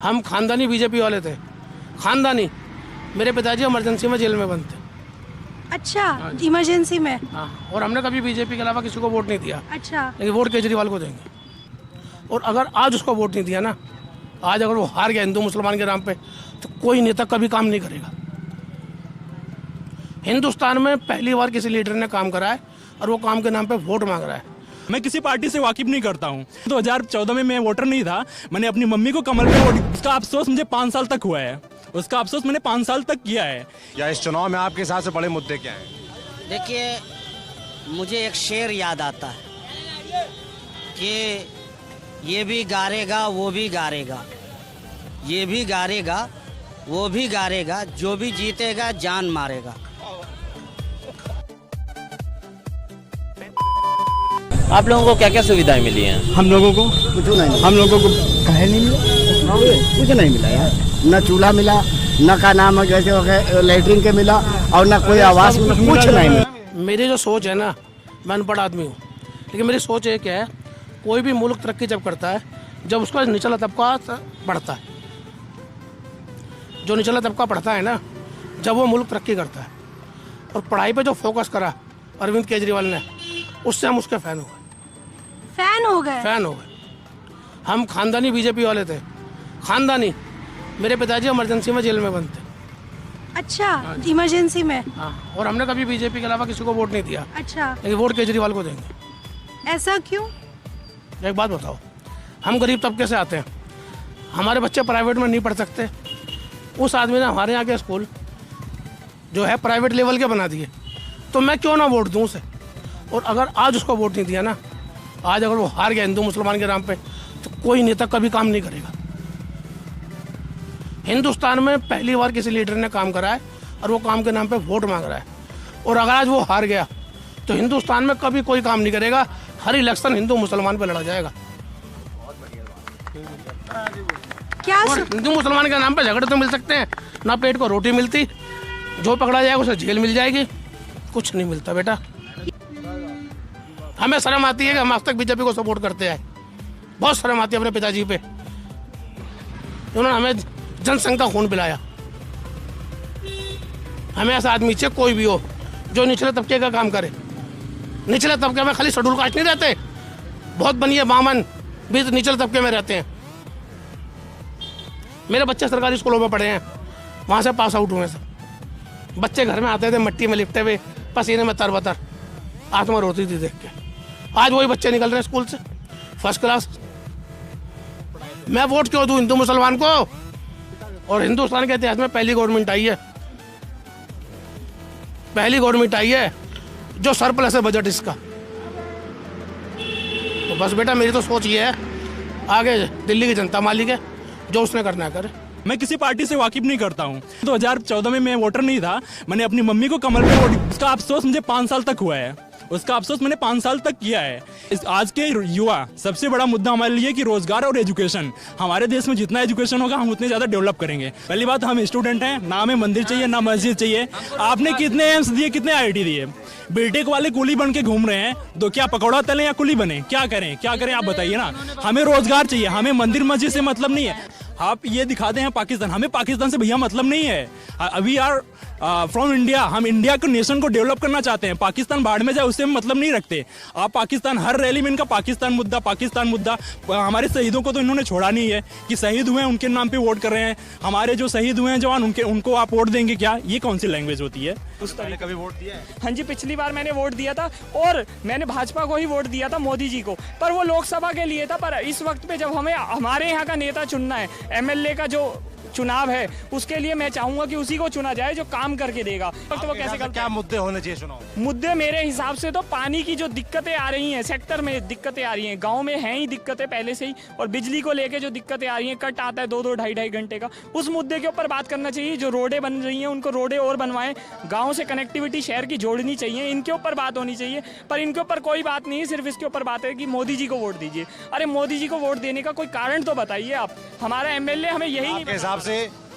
हम खानदानी बीजेपी वाले थे, खानदानी। मेरे पिताजी इमरजेंसी में जेल में बंद थे। अच्छा, इमरजेंसी में। हाँ, और हमने कभी बीजेपी के अलावा किसी को वोट नहीं दिया। अच्छा, लेकिन वोट केजरीवाल को देंगे। और अगर आज उसको वोट नहीं दिया ना, आज अगर वो हार गया हिंदू मुसलमान के नाम पे, तो कोई नेता कभी काम नहीं करेगा। हिंदुस्तान में पहली बार किसी लीडर ने काम करा है और वो काम के नाम पे वोट मांग रहा है। मैं किसी पार्टी से वाकिफ नहीं करता हूँ। 2014 में मैं वोटर नहीं था। मैंने अपनी मम्मी को कमल पे वोट, उसका अफसोस मुझे 5 साल तक हुआ है। उसका अफसोस मैंने 5 साल तक किया है। या इस चुनाव में आपके हिसाब से बड़े मुद्दे क्या हैं? देखिए, मुझे एक शेर याद आता है कि ये भी गारेगा वो भी गारेगा, ये भी गारेगा वो भी गारेगा, जो भी जीतेगा जान मारेगा। आप लोगों को क्या क्या सुविधाएं मिली हैं? हम लोगों को कहे नहीं मिला, कुछ नहीं मिला यार। न चूल्हा मिला, न का नाम है जैसे हो गए लेटरिन के मिला, और न कोई आवास मिला, कुछ नहीं मिला। मेरी जो सोच है ना, मैं अनपढ़ आदमी हूँ, लेकिन मेरी सोच एक है, कोई भी मुल्क तरक्की जब करता है जब उसका निचला तबका बढ़ता है। जो निचला तबका बढ़ता है ना, जब वो मुल्क तरक्की करता है। और पढ़ाई पे जो फोकस करा अरविंद केजरीवाल ने, उससे हम उसके फैन हो गए। फैन हो गए। हम खानदानी बीजेपी वाले थे, खानदानी। मेरे पिताजी इमरजेंसी में जेल में बंद थे। अच्छा, इमरजेंसी में। हाँ, और हमने कभी बीजेपी के अलावा किसी को वोट नहीं दिया। अच्छा, लेकिन वोट केजरीवाल को देंगे। ऐसा क्यों? एक बात बताओ, हम गरीब तबके से आते हैं, हमारे बच्चे प्राइवेट में नहीं पढ़ सकते। उस आदमी ने हमारे यहाँ के स्कूल जो है प्राइवेट लेवल के बना दिए, तो मैं क्यों ना वोट दूँ उसे। और अगर आज उसको वोट नहीं दिया ना, आज अगर वो हार गया हिंदू मुसलमान के नाम पे, तो कोई नेता कभी काम नहीं करेगा। हिंदुस्तान में पहली बार किसी लीडर ने काम करा है और वो काम के नाम पे वोट मांग रहा है। और अगर आज वो हार गया तो हिंदुस्तान में कभी कोई काम नहीं करेगा। हर इलेक्शन हिंदू मुसलमान पे लड़ा जाएगा। क्या और हिंदू मुसलमान के नाम पे झगड़े तो मिल सकते हैं, ना पेट को रोटी मिलती। जो पकड़ा जाएगा उसे जेल मिल जाएगी, कुछ नहीं मिलता बेटा। हमें शर्म आती है कि हम आज तक बीजेपी को सपोर्ट करते हैं। बहुत शर्म आती है अपने पिताजी पे, उन्होंने हमें जनसंघ का खून पिलाया। हमें ऐसा आदमी चाहिए, कोई भी हो, जो निचले तबके का काम करे। निचले तबके में खाली शेड्यूल कास्ट नहीं रहते, बहुत बनिए बामन भी निचले तबके में रहते हैं। मेरे बच्चे सरकारी स्कूलों में पढ़े हैं, वहाँ से पास आउट हुए हैं सब। बच्चे घर में आते थे मिट्टी में लिपटे हुए, पसीने में तरबतर, आत्मा रोती थी देख के। आज वही बच्चे निकल रहे हैं स्कूल से फर्स्ट क्लास। मैं वोट क्यों दूं हिंदू मुसलमान को? और हिंदुस्तान के इतिहास में पहली गवर्नमेंट आई है, पहली गवर्नमेंट आई है जो सरप्लस है बजट इसका। तो बस बेटा, मेरी तो सोच ये है, आगे दिल्ली की जनता मालिक है, जो उसने करना है करे। मैं किसी पार्टी से वाकिफ नहीं करता हूँ। 2014 में मैं वोटर नहीं था। मैंने अपनी मम्मी को कमल पे वोट, उसका अफसोस मुझे 5 साल तक हुआ है। उसका अफसोस मैंने 5 साल तक किया है। आज के युवा सबसे बड़ा मुद्दा हमारे लिए कि रोजगार और एजुकेशन। हमारे देश में जितना एजुकेशन होगा हम उतने ज्यादा डेवलप करेंगे। पहली बात, हम स्टूडेंट हैं, ना हमें मंदिर चाहिए ना मस्जिद चाहिए। आपने कितने एम्स दिए, कितने IIT दिए? बीटेक वाले कुली बन के घूम रहे हैं, तो क्या पकौड़ा तले या कुली बने? क्या करें आप बताइए ना। हमें रोजगार चाहिए, हमें मंदिर मस्जिद से मतलब नहीं है। आप ये दिखाते हैं पाकिस्तान, हमें पाकिस्तान से भैया मतलब नहीं है। वी आर फ्रॉम इंडिया, हम इंडिया को नेशन को डेवलप करना चाहते हैं। पाकिस्तान बाढ़ में जाए उससे हम मतलब नहीं रखते। आप पाकिस्तान, हर रैली में इनका पाकिस्तान मुद्दा। हमारे शहीदों को तो इन्होंने छोड़ा नहीं है कि शहीद हुए उनके नाम पे वोट कर रहे हैं। हमारे जो शहीद हुए हैं जवान, उनको आप वोट देंगे क्या? ये कौन सी लैंग्वेज होती है? पहले कभी वोट दिया है? हाँ जी, पिछली बार मैंने वोट दिया था, और मैंने भाजपा को ही वोट दिया था, मोदी जी को। पर वो लोकसभा के लिए था। पर इस वक्त पे जब हमें हमारे यहाँ का नेता चुनना है, MLA का जो चुनाव है, उसके लिए मैं चाहूंगा कि उसी को चुना जाए जो काम करके देगा। तो वो कैसे करता? क्या मुद्दे होने चाहिए चुनाव? मुद्दे मेरे हिसाब से तो पानी की जो दिक्कतें आ रही हैं, सेक्टर में दिक्कतें आ रही हैं, गांव में हैं ही दिक्कतें पहले से ही, और बिजली को लेके जो दिक्कतें आ रही हैं, कट आता है 2-2, 2.5 घंटे का, उस मुद्दे के ऊपर बात करना चाहिए। जो रोडें बन रही हैं उनको रोडें और बनवाएं, गाँव से कनेक्टिविटी शहर की जोड़नी चाहिए, इनके ऊपर बात होनी चाहिए। पर इनके ऊपर कोई बात नहीं है, सिर्फ इसके ऊपर बात है कि मोदी जी को वोट दीजिए। अरे मोदी जी को वोट देने का कोई कारण तो बताइए आप। हमारा MLA हमें यही नहीं, हिसाब से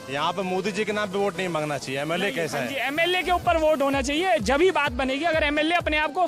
यहाँ पे मोदी जी के नाम पे वोट नहीं मांगना चाहिए। MLA कैसा है? MLA के ऊपर वोट होना चाहिए, जब ही बात बनेगी। अगर MLA अपने आप को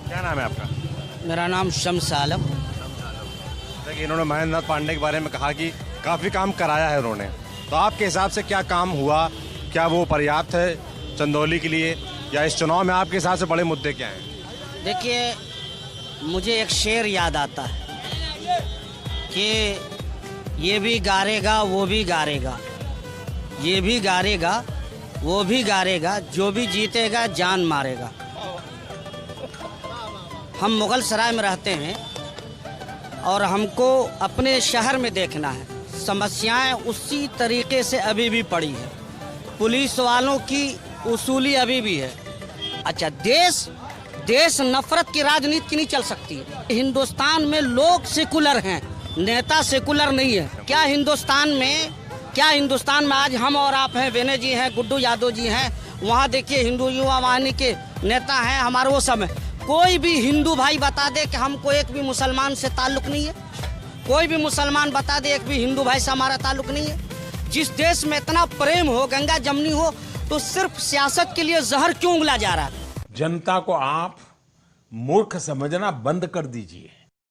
क्या नाम है आपका? मेरा नाम शम्स आलम। देखिए, इन्होंने महेंद्र नाथ पांडे के बारे में कहा कि काफी काम कराया है उन्होंने, तो आपके हिसाब से क्या काम हुआ, क्या वो पर्याप्त है चंदौली के लिए, या इस चुनाव में आपके हिसाब से बड़े मुद्दे क्या हैं? देखिए, मुझे एक शेर याद आता है कि ये भी गारेगा वो भी गारेगा, ये भी गारेगा वो भी गारेगा, जो भी जीतेगा जान मारेगा। हम मुगल सराय में रहते हैं और हमको अपने शहर में देखना है, समस्याएं उसी तरीके से अभी भी पड़ी है, पुलिस वालों की उसूली अभी भी है। अच्छा, देश नफरत की राजनीति की नहीं चल सकती है। हिंदुस्तान में लोग सेकुलर हैं, नेता सेकुलर नहीं है। क्या हिंदुस्तान में आज हम और आप हैं, वेने जी हैं, गुड्डू यादव जी हैं, वहाँ देखिए हिंदू युवा वाहिनी के नेता हैं, हमारे वो सब हैं। कोई भी हिंदू भाई बता दे कि हमको एक भी मुसलमान से ताल्लुक नहीं है, कोई भी मुसलमान बता दे एक भी हिंदू भाई से हमारा ताल्लुक नहीं है। जिस देश में इतना प्रेम हो, गंगा जमनी हो, तो सिर्फ सियासत के लिए जहर क्यों उगला जा रहा है? जनता को आप मूर्ख समझना बंद कर दीजिए।